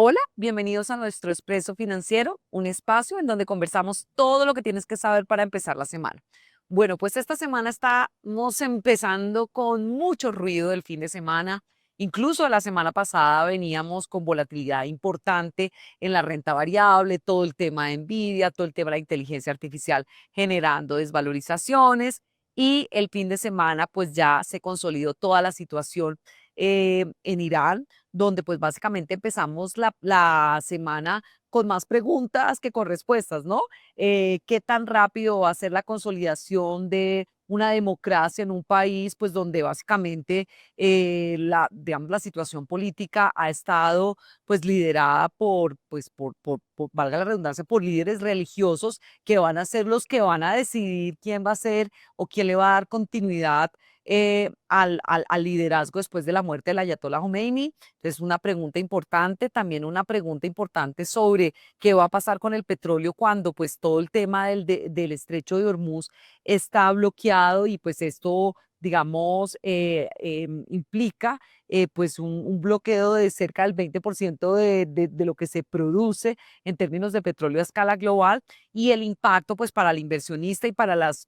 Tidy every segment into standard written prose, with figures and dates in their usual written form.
Hola, bienvenidos a nuestro Expreso Financiero, un espacio en donde conversamos todo lo que tienes que saber para empezar la semana. Bueno, pues esta semana estamos empezando con mucho ruido del fin de semana. Incluso la semana pasada veníamos con volatilidad importante en la renta variable, todo el tema de Nvidia, todo el tema de la inteligencia artificial generando desvalorizaciones. Y el fin de semana pues ya se consolidó toda la situación en Irán, donde pues básicamente empezamos la semana con más preguntas que con respuestas, ¿no? ¿Qué tan rápido va a ser la consolidación de una democracia en un país, pues donde básicamente digamos, la situación política ha estado pues liderada valga la redundancia, por líderes religiosos que van a ser los que van a decidir quién va a ser o quién le va a dar continuidad al liderazgo después de la muerte del Ayatollah Khomeini? Entonces, una pregunta importante, también una pregunta importante sobre qué va a pasar con el petróleo cuando pues todo el tema del estrecho de Hormuz está bloqueado y pues esto, digamos, implica pues un bloqueo de cerca del 20% de lo que se produce en términos de petróleo a escala global y el impacto pues para el inversionista y para las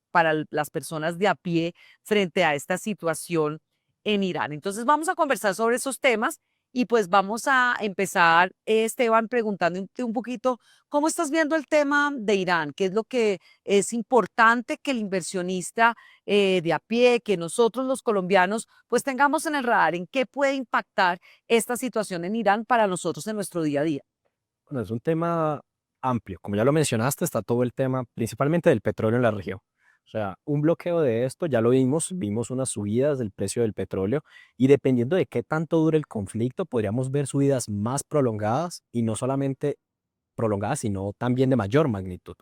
personas de a pie frente a esta situación en Irán. Entonces vamos a conversar sobre esos temas y pues vamos a empezar, Esteban, preguntándote un poquito cómo estás viendo el tema de Irán, qué es lo que es importante que el inversionista de a pie, que nosotros los colombianos, pues tengamos en el radar, en qué puede impactar esta situación en Irán para nosotros en nuestro día a día. Bueno, es un tema amplio. Como ya lo mencionaste, está todo el tema principalmente del petróleo en la región. O sea, un bloqueo de esto, ya lo vimos unas subidas del precio del petróleo y dependiendo de qué tanto dure el conflicto, podríamos ver subidas más prolongadas y no solamente prolongadas, sino también de mayor magnitud.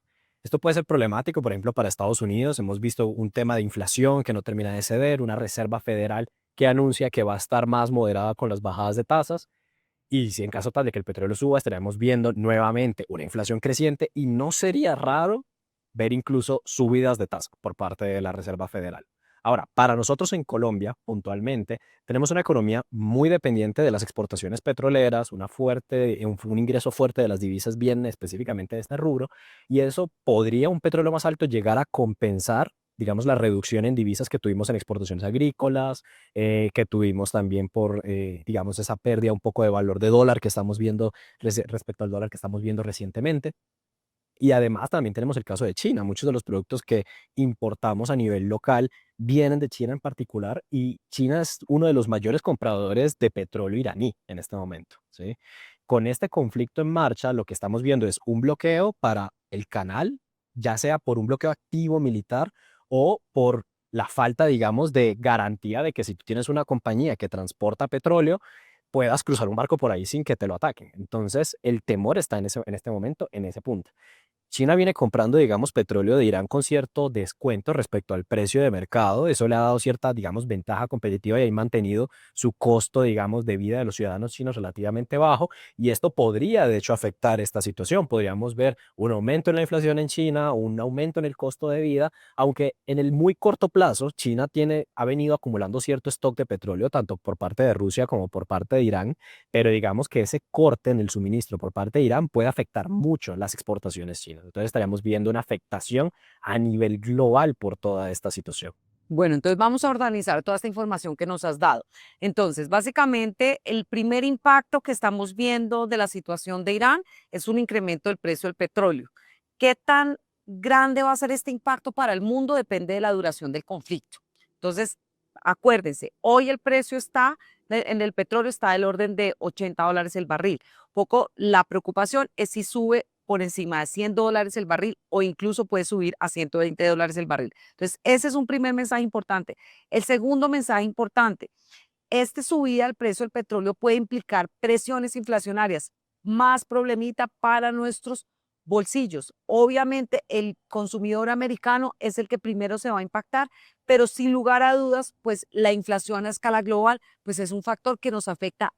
Esto puede ser problemático, por ejemplo, para Estados Unidos. Hemos visto un tema de inflación que no termina de ceder, una reserva federal que anuncia que va a estar más moderada con las bajadas de tasas y si en caso tal de que el petróleo suba, estaríamos viendo nuevamente una inflación creciente y no sería raro ver incluso subidas de tasa por parte de la Reserva Federal. Ahora, para nosotros en Colombia, puntualmente, tenemos una economía muy dependiente de las exportaciones petroleras, un ingreso fuerte de las divisas viene específicamente de este rubro, y eso podría un petróleo más alto llegar a compensar, digamos, la reducción en divisas que tuvimos en exportaciones agrícolas, que tuvimos también por, digamos, esa pérdida un poco de valor de dólar que estamos viendo respecto al dólar que estamos viendo recientemente. Y además también tenemos el caso de China. Muchos de los productos que importamos a nivel local vienen de China en particular y China es uno de los mayores compradores de petróleo iraní en este momento, ¿sí? Con este conflicto en marcha, lo que estamos viendo es un bloqueo para el canal, ya sea por un bloqueo activo militar o por la falta, digamos, de garantía de que si tú tienes una compañía que transporta petróleo, puedas cruzar un barco por ahí sin que te lo ataquen. Entonces, el temor está en este momento, en ese punto. China viene comprando, digamos, petróleo de Irán con cierto descuento respecto al precio de mercado. Eso le ha dado cierta, digamos, ventaja competitiva y ha mantenido su costo, digamos, de vida de los ciudadanos chinos relativamente bajo. Y esto podría, de hecho, afectar esta situación. Podríamos ver un aumento en la inflación en China, un aumento en el costo de vida, aunque en el muy corto plazo China ha venido acumulando cierto stock de petróleo, tanto por parte de Rusia como por parte de Irán, pero digamos que ese corte en el suministro por parte de Irán puede afectar mucho las exportaciones chinas. Entonces estaríamos viendo una afectación a nivel global por toda esta situación. Bueno, entonces vamos a organizar toda esta información que nos has dado. Entonces, básicamente, el primer impacto que estamos viendo de la situación de Irán es un incremento del precio del petróleo. ¿Qué tan grande va a ser este impacto para el mundo? Depende de la duración del conflicto. Entonces, acuérdense, hoy el precio en el petróleo está del orden de $80 el barril. Poco la preocupación es si sube por encima de $100 el barril o incluso puede subir a $120 el barril. Entonces, ese es un primer mensaje importante. El segundo mensaje importante, esta subida del precio del petróleo puede implicar presiones inflacionarias, más problemita para nuestros bolsillos. Obviamente, el consumidor americano es el que primero se va a impactar, pero sin lugar a dudas, pues la inflación a escala global, pues es un factor que nos afecta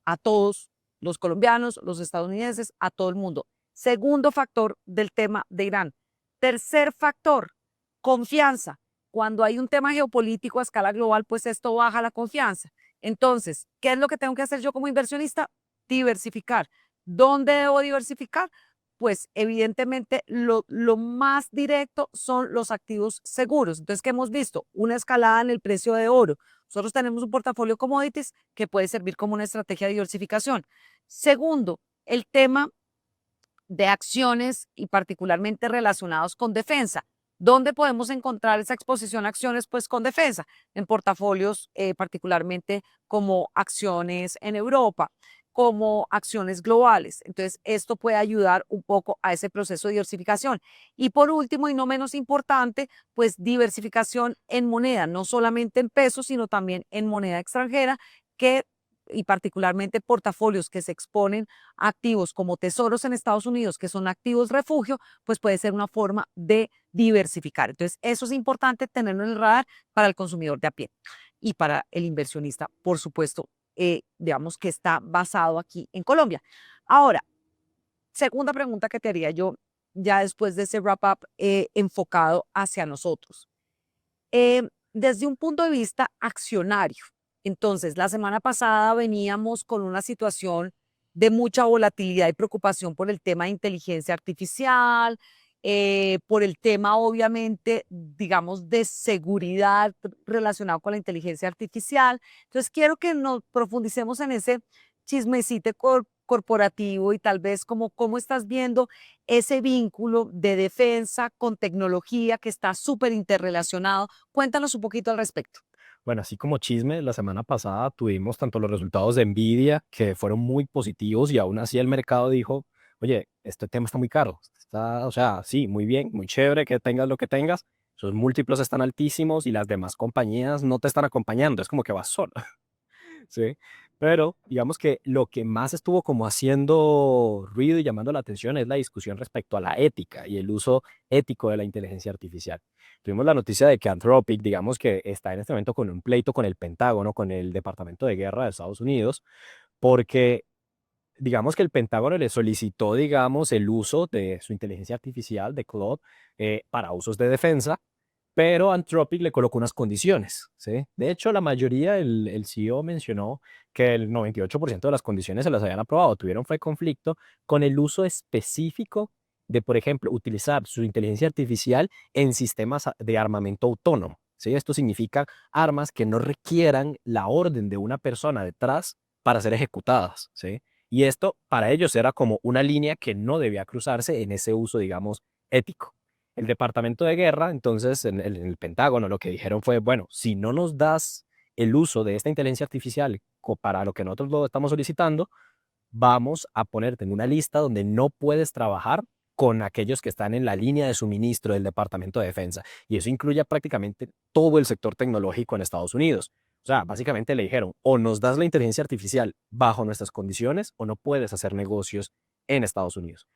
a todos los colombianos, los estadounidenses, a todo el mundo. Segundo factor del tema de Irán. Tercer factor, confianza. Cuando hay un tema geopolítico a escala global, pues esto baja la confianza. Entonces, ¿qué es lo que tengo que hacer yo como inversionista? diversificar. ¿Dónde debo diversificar? Pues evidentemente lo más directo son los activos seguros. Entonces, ¿qué hemos visto? Una escalada en el precio de oro. Nosotros tenemos un portafolio commodities que puede servir como una estrategia de diversificación. Segundo, el tema de acciones y particularmente relacionados con defensa. ¿Dónde podemos encontrar esa exposición a acciones? Pues con defensa, en portafolios particularmente como acciones en Europa, como acciones globales. Entonces, esto puede ayudar un poco a ese proceso de diversificación. Y por último, y no menos importante, pues diversificación en moneda, no solamente en pesos, sino también en moneda extranjera, que y particularmente portafolios que se exponen a activos como tesoros en Estados Unidos, que son activos refugio, pues puede ser una forma de diversificar. Entonces, eso es importante tenerlo en el radar para el consumidor de a pie y para el inversionista, por supuesto, digamos que está basado aquí en Colombia. Ahora, segunda pregunta que te haría yo ya después de ese wrap-up enfocado hacia nosotros. Desde un punto de vista accionario, entonces, la semana pasada veníamos con una situación de mucha volatilidad y preocupación por el tema de inteligencia artificial, por el tema, obviamente, digamos, de seguridad relacionado con la inteligencia artificial. Entonces, quiero que nos profundicemos en ese chismecito corporativo y tal vez como cómo estás viendo ese vínculo de defensa con tecnología que está súper interrelacionado. Cuéntanos un poquito al respecto. Bueno, así como chisme, la semana pasada tuvimos tanto los resultados de Nvidia, que fueron muy positivos, y aún así el mercado dijo, oye, este tema está muy caro. Está, o sea, sí, muy bien, muy chévere que tengas lo que tengas. Sus múltiplos están altísimos y las demás compañías no te están acompañando. Es como que vas solo. Sí, pero digamos que lo que más estuvo como haciendo ruido y llamando la atención es la discusión respecto a la ética y el uso ético de la inteligencia artificial. Tuvimos la noticia de que Anthropic, digamos que está en este momento con un pleito con el Pentágono, con el Departamento de Guerra de Estados Unidos, porque digamos que el Pentágono le solicitó, digamos, el uso de su inteligencia artificial, de Claude, para usos de defensa, pero Anthropic le colocó unas condiciones, ¿sí? De hecho, la mayoría, el CEO mencionó que el 98% de las condiciones se las habían aprobado. Tuvieron fue conflicto con el uso específico de, por ejemplo, utilizar su inteligencia artificial en sistemas de armamento autónomo, ¿sí? Esto significa armas que no requieran la orden de una persona detrás para ser ejecutadas, ¿sí? Y esto para ellos era como una línea que no debía cruzarse en ese uso, digamos, ético. El Departamento de Guerra, entonces, en el Pentágono, lo que dijeron fue, bueno, si no nos das el uso de esta inteligencia artificial para lo que nosotros lo estamos solicitando, vamos a ponerte en una lista donde no puedes trabajar con aquellos que están en la línea de suministro del Departamento de Defensa. Y eso incluye prácticamente todo el sector tecnológico en Estados Unidos. O sea, básicamente le dijeron, o nos das la inteligencia artificial bajo nuestras condiciones o no puedes hacer negocios en Estados Unidos.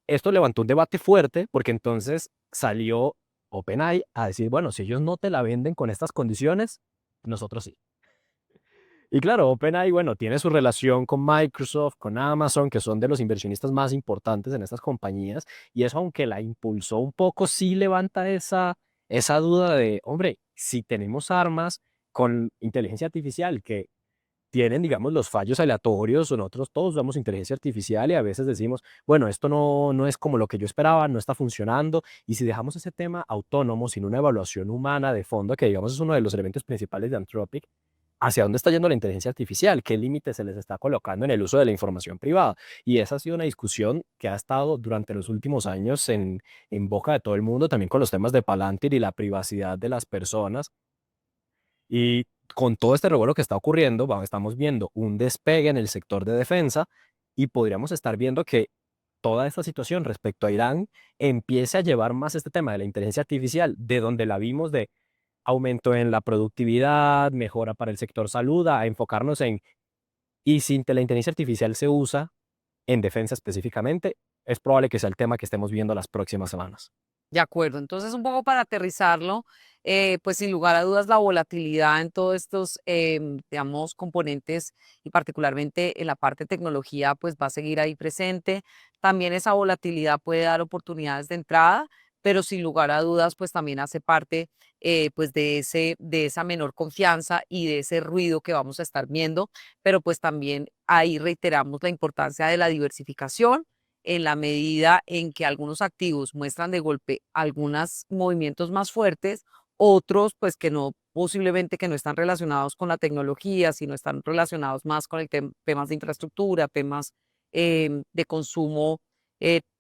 Esto levantó un debate fuerte porque entonces salió OpenAI a decir, bueno, si ellos no te la venden con estas condiciones, nosotros sí. Y claro, OpenAI, bueno, tiene su relación con Microsoft, con Amazon, que son de los inversionistas más importantes en estas compañías, y eso, aunque la impulsó un poco, sí levanta esa duda de, hombre, si tenemos armas con inteligencia artificial que tienen, digamos, los fallos aleatorios, o nosotros todos usamos inteligencia artificial y a veces decimos, bueno, esto no es como lo que yo esperaba, no está funcionando, y si dejamos ese tema autónomo sin una evaluación humana de fondo, que digamos es uno de los elementos principales de Anthropic, ¿hacia dónde está yendo la inteligencia artificial? ¿Qué límites se les está colocando en el uso de la información privada? Y esa ha sido una discusión que ha estado durante los últimos años en boca de todo el mundo, también con los temas de Palantir y la privacidad de las personas. Y con todo este revuelo que está ocurriendo, estamos viendo un despegue en el sector de defensa y podríamos estar viendo que toda esta situación respecto a Irán empiece a llevar más este tema de la inteligencia artificial, de donde la vimos de aumento en la productividad, mejora para el sector salud, a enfocarnos en, y si la inteligencia artificial se usa en defensa específicamente, es probable que sea el tema que estemos viendo las próximas semanas. De acuerdo, entonces un poco para aterrizarlo, pues sin lugar a dudas la volatilidad en todos estos, digamos, componentes y particularmente en la parte de tecnología, pues va a seguir ahí presente. También esa volatilidad puede dar oportunidades de entrada, pero sin lugar a dudas, pues también hace parte pues de esa menor confianza y de ese ruido que vamos a estar viendo, pero pues también ahí reiteramos la importancia de la diversificación en la medida en que algunos activos muestran de golpe algunos movimientos más fuertes, otros pues que no, posiblemente que no están relacionados con la tecnología, sino están relacionados más con el temas de infraestructura, temas de consumo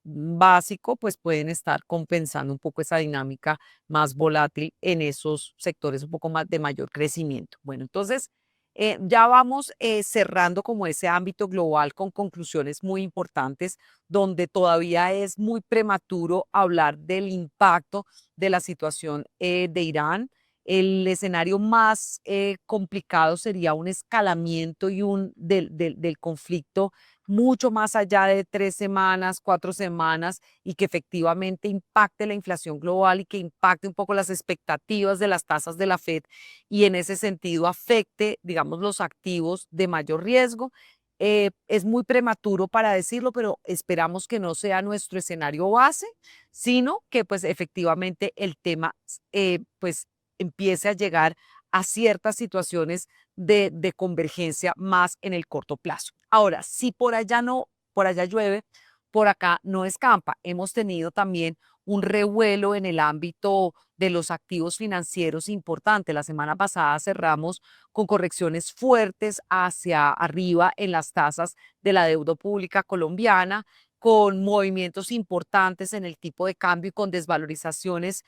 básico, pues pueden estar compensando un poco esa dinámica más volátil en esos sectores un poco más de mayor crecimiento. Bueno, entonces ya vamos cerrando como ese ámbito global con conclusiones muy importantes, donde todavía es muy prematuro hablar del impacto de la situación de Irán. El escenario más complicado sería un escalamiento y del conflicto mucho más allá de 3 semanas, 4 semanas, y que efectivamente impacte la inflación global y que impacte un poco las expectativas de las tasas de la Fed y en ese sentido afecte, digamos, los activos de mayor riesgo. Es muy prematuro para decirlo, pero esperamos que no sea nuestro escenario base, sino que pues efectivamente el tema pues empiece a llegar a ciertas situaciones de convergencia más en el corto plazo. Ahora, si por allá no, por allá llueve, por acá no escampa. Hemos tenido también un revuelo en el ámbito de los activos financieros importante. La semana pasada cerramos con correcciones fuertes hacia arriba en las tasas de la deuda pública colombiana, con movimientos importantes en el tipo de cambio y con desvalorizaciones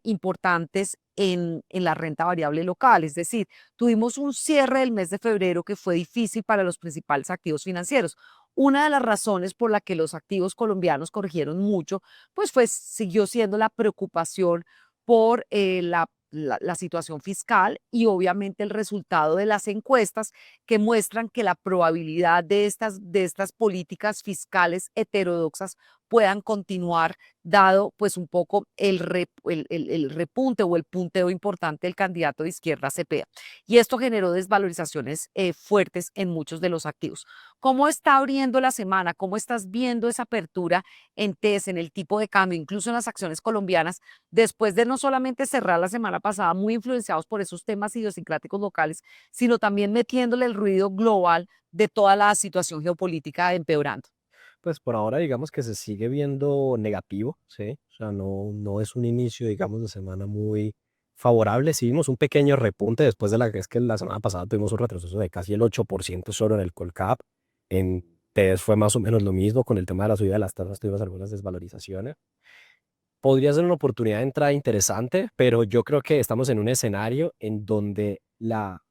importantes en la renta variable local. Es decir, tuvimos un cierre del mes de febrero que fue difícil para los principales activos financieros. Una de las razones por la que los activos colombianos corrigieron mucho, pues siguió siendo la preocupación por la situación fiscal y obviamente el resultado de las encuestas que muestran que la probabilidad de estas políticas fiscales heterodoxas puedan continuar, dado pues un poco el repunte o el punteo importante del candidato de izquierda Cepeda. Y esto generó desvalorizaciones fuertes en muchos de los activos. ¿Cómo está abriendo la semana? ¿Cómo estás viendo esa apertura en TES, en el tipo de cambio, incluso en las acciones colombianas, después de no solamente cerrar la semana pasada muy influenciados por esos temas idiosincráticos locales, sino también metiéndole el ruido global de toda la situación geopolítica empeorando? Pues por ahora digamos que se sigue viendo negativo, ¿sí? O sea, no es un inicio, digamos, de semana muy favorable. Sí vimos un pequeño repunte después de la que es que la semana pasada tuvimos un retroceso de casi el 8% solo en el Colcap. En TES fue más o menos lo mismo con el tema de la subida de las tasas, tuvimos algunas desvalorizaciones. Podría ser una oportunidad de entrada interesante, pero yo creo que estamos en un escenario en donde la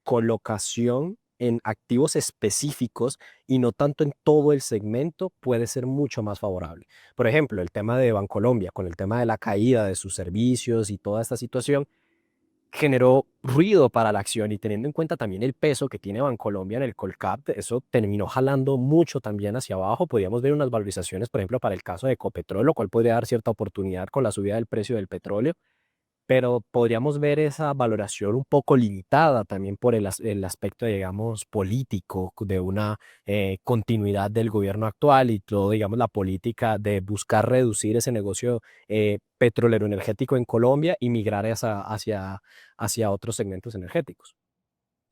colocación en activos específicos y no tanto en todo el segmento puede ser mucho más favorable. Por ejemplo, el tema de Bancolombia, con el tema de la caída de sus servicios y toda esta situación, generó ruido para la acción y teniendo en cuenta también el peso que tiene Bancolombia en el Colcap, eso terminó jalando mucho también hacia abajo. Podríamos ver unas valorizaciones, por ejemplo, para el caso de Ecopetrol, lo cual podría dar cierta oportunidad con la subida del precio del petróleo, pero podríamos ver esa valoración un poco limitada también por el aspecto, digamos, político de una continuidad del gobierno actual y todo, digamos, la política de buscar reducir ese negocio petrolero energético en Colombia y migrar hacia otros segmentos energéticos.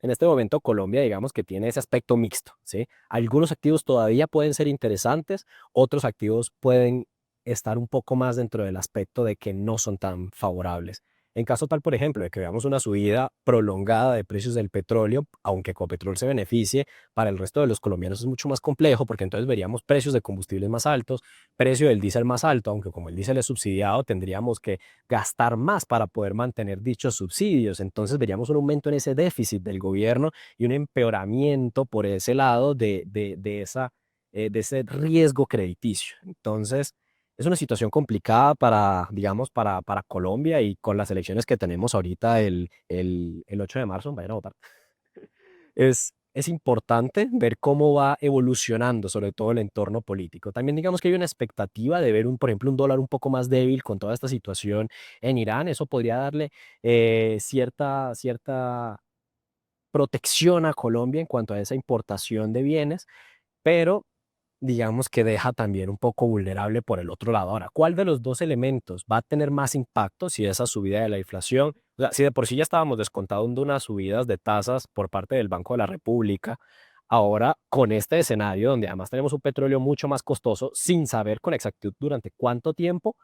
En este momento Colombia, digamos que tiene ese aspecto mixto, ¿sí? Algunos activos todavía pueden ser interesantes, otros activos pueden estar un poco más dentro del aspecto de que no son tan favorables. En caso tal, por ejemplo, de que veamos una subida prolongada de precios del petróleo, aunque Ecopetrol se beneficie, para el resto de los colombianos es mucho más complejo porque entonces veríamos precios de combustibles más altos, precio del diésel más alto, aunque como el diésel es subsidiado, tendríamos que gastar más para poder mantener dichos subsidios. Entonces veríamos un aumento en ese déficit del gobierno y un empeoramiento por ese lado de ese riesgo crediticio. Entonces, es una situación complicada para, digamos, para Colombia y con las elecciones que tenemos ahorita el 8 de marzo, vayan a votar. Es importante ver cómo va evolucionando, sobre todo el entorno político. También digamos que hay una expectativa de ver, por ejemplo, un dólar un poco más débil con toda esta situación en Irán. Eso podría darle cierta protección a Colombia en cuanto a esa importación de bienes, pero digamos que deja también un poco vulnerable por el otro lado. Ahora, ¿cuál de los dos elementos va a tener más impacto si esa subida de la inflación, o sea, si de por sí ya estábamos descontando unas subidas de tasas por parte del Banco de la República, ahora con este escenario donde además tenemos un petróleo mucho más costoso, sin saber con exactitud durante cuánto tiempo,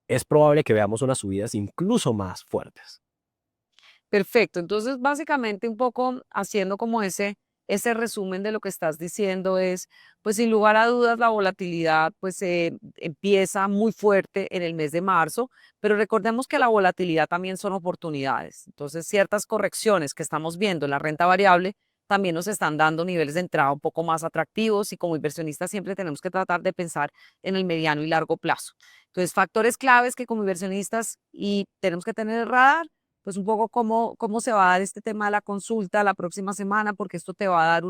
es probable que veamos unas subidas incluso más fuertes? Perfecto. Entonces, básicamente, un poco haciendo como ese resumen de lo que estás diciendo es, pues sin lugar a dudas, la volatilidad pues empieza muy fuerte en el mes de marzo, pero recordemos que la volatilidad también son oportunidades. Entonces, ciertas correcciones que estamos viendo en la renta variable también nos están dando niveles de entrada un poco más atractivos y como inversionistas siempre tenemos que tratar de pensar en el mediano y largo plazo. Entonces, factores claves que como inversionistas y tenemos que tener el radar pues un poco cómo se va a dar este tema de la consulta la próxima semana, porque esto te va a dar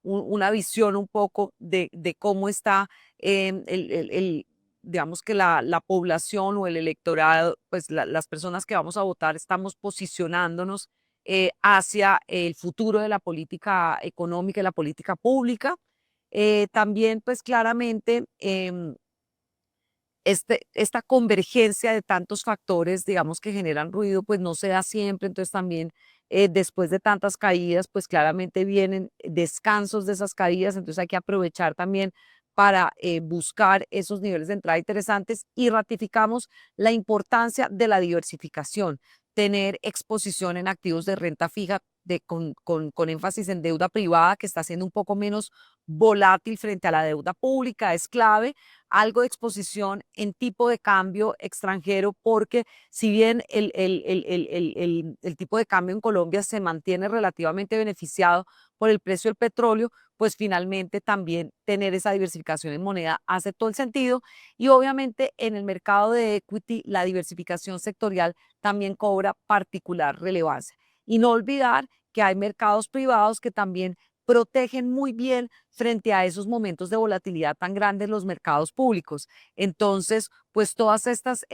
una visión un poco de cómo está digamos que la población o el electorado, pues las personas que vamos a votar, estamos posicionándonos hacia el futuro de la política económica y la política pública. También, pues claramente, esta convergencia de tantos factores, digamos, que generan ruido, pues no se da siempre. Entonces también después de tantas caídas, pues claramente vienen descansos de esas caídas. Entonces hay que aprovechar también para buscar esos niveles de entrada interesantes y ratificamos la importancia de la diversificación, tener exposición en activos de renta fija con énfasis en deuda privada que está siendo un poco menos volátil frente a la deuda pública, es clave algo de exposición en tipo de cambio extranjero, porque si bien el tipo de cambio en Colombia se mantiene relativamente beneficiado por el precio del petróleo, pues finalmente también tener esa diversificación en moneda hace todo el sentido. Y obviamente en el mercado de equity, la diversificación sectorial también cobra particular relevancia. Y no olvidar que hay mercados privados que también protegen muy bien frente a esos momentos de volatilidad tan grandes en los mercados públicos. Entonces, pues todas estas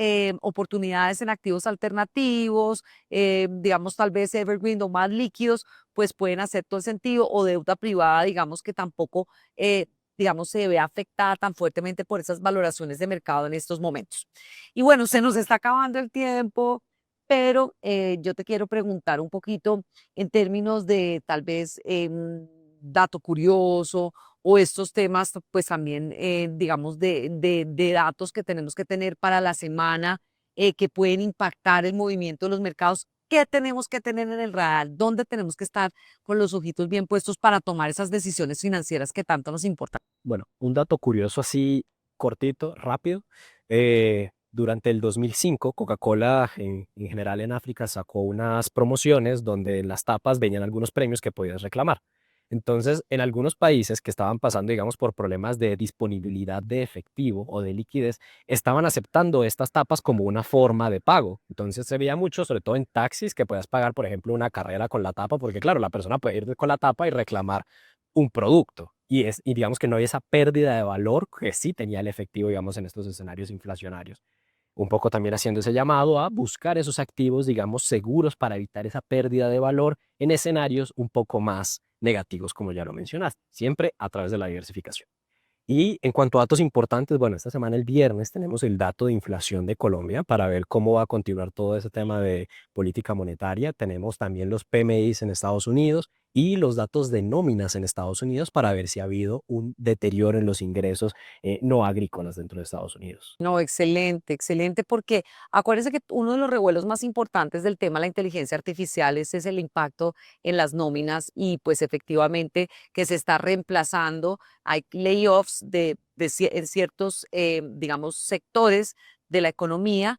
oportunidades en activos alternativos, digamos tal vez evergreen o más líquidos, pues pueden hacer todo el sentido, o deuda privada, digamos que tampoco, digamos, se ve afectada tan fuertemente por esas valoraciones de mercado en estos momentos. Y bueno, se nos está acabando el tiempo, pero yo te quiero preguntar un poquito en términos de tal vez dato curioso o estos temas, pues también, digamos, de datos que tenemos que tener para la semana que pueden impactar el movimiento de los mercados. ¿Qué tenemos que tener en el radar? ¿Dónde tenemos que estar con los ojitos bien puestos para tomar esas decisiones financieras que tanto nos importan? Bueno, un dato curioso así cortito, rápido. Durante el 2005, Coca-Cola en general en África sacó unas promociones donde en las tapas venían algunos premios que podías reclamar. Entonces, en algunos países que estaban pasando, digamos, por problemas de disponibilidad de efectivo o de liquidez, estaban aceptando estas tapas como una forma de pago. Entonces, se veía mucho, sobre todo en taxis, que puedas pagar, por ejemplo, una carrera con la tapa, porque claro, la persona puede ir con la tapa y reclamar un producto. Y digamos que no hay esa pérdida de valor que sí tenía el efectivo, digamos, en estos escenarios inflacionarios. Un poco también haciendo ese llamado a buscar esos activos, digamos, seguros para evitar esa pérdida de valor en escenarios un poco más negativos, como ya lo mencionaste, siempre a través de la diversificación. Y en cuanto a datos importantes, bueno, esta semana el viernes tenemos el dato de inflación de Colombia para ver cómo va a continuar todo ese tema de política monetaria. Tenemos también los PMIs en Estados Unidos y los datos de nóminas en Estados Unidos para ver si ha habido un deterioro en los ingresos no agrícolas dentro de Estados Unidos. No, excelente, excelente, porque acuérdense que uno de los revuelos más importantes del tema de la inteligencia artificial es el impacto en las nóminas y pues efectivamente que se está reemplazando, hay layoffs en ciertos, digamos, sectores de la economía,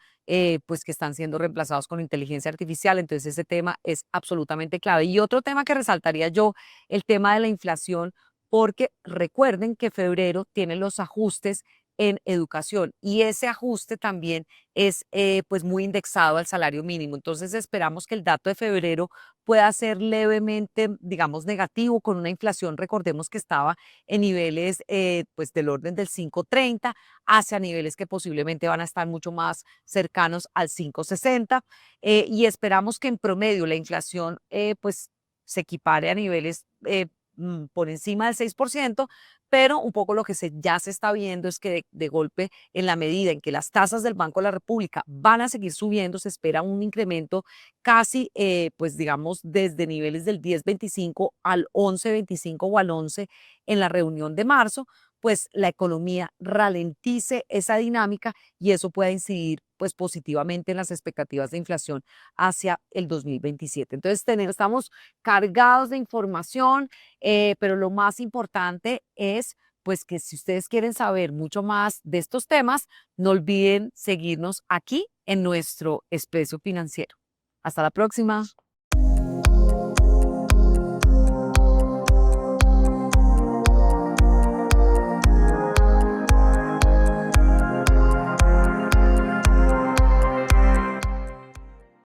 pues que están siendo reemplazados con inteligencia artificial, entonces ese tema es absolutamente clave. Y otro tema que resaltaría yo, el tema de la inflación, porque recuerden que febrero tiene los ajustes en educación y ese ajuste también es pues muy indexado al salario mínimo. Entonces esperamos que el dato de febrero pueda ser levemente, digamos, negativo con una inflación, recordemos que estaba en niveles pues del orden del 5,30 hacia niveles que posiblemente van a estar mucho más cercanos al 5,60 y esperamos que en promedio la inflación pues se equipare a niveles por encima del 6%, pero un poco lo que ya se está viendo es que de golpe, en la medida en que las tasas del Banco de la República van a seguir subiendo, se espera un incremento casi, pues digamos, desde niveles del 10,25 al 11,25 o al 11 en la reunión de marzo, pues la economía ralentice esa dinámica y eso puede incidir pues positivamente en las expectativas de inflación hacia el 2027. Entonces estamos cargados de información, pero lo más importante es pues que si ustedes quieren saber mucho más de estos temas, no olviden seguirnos aquí en nuestro Expreso Financiero. Hasta la próxima.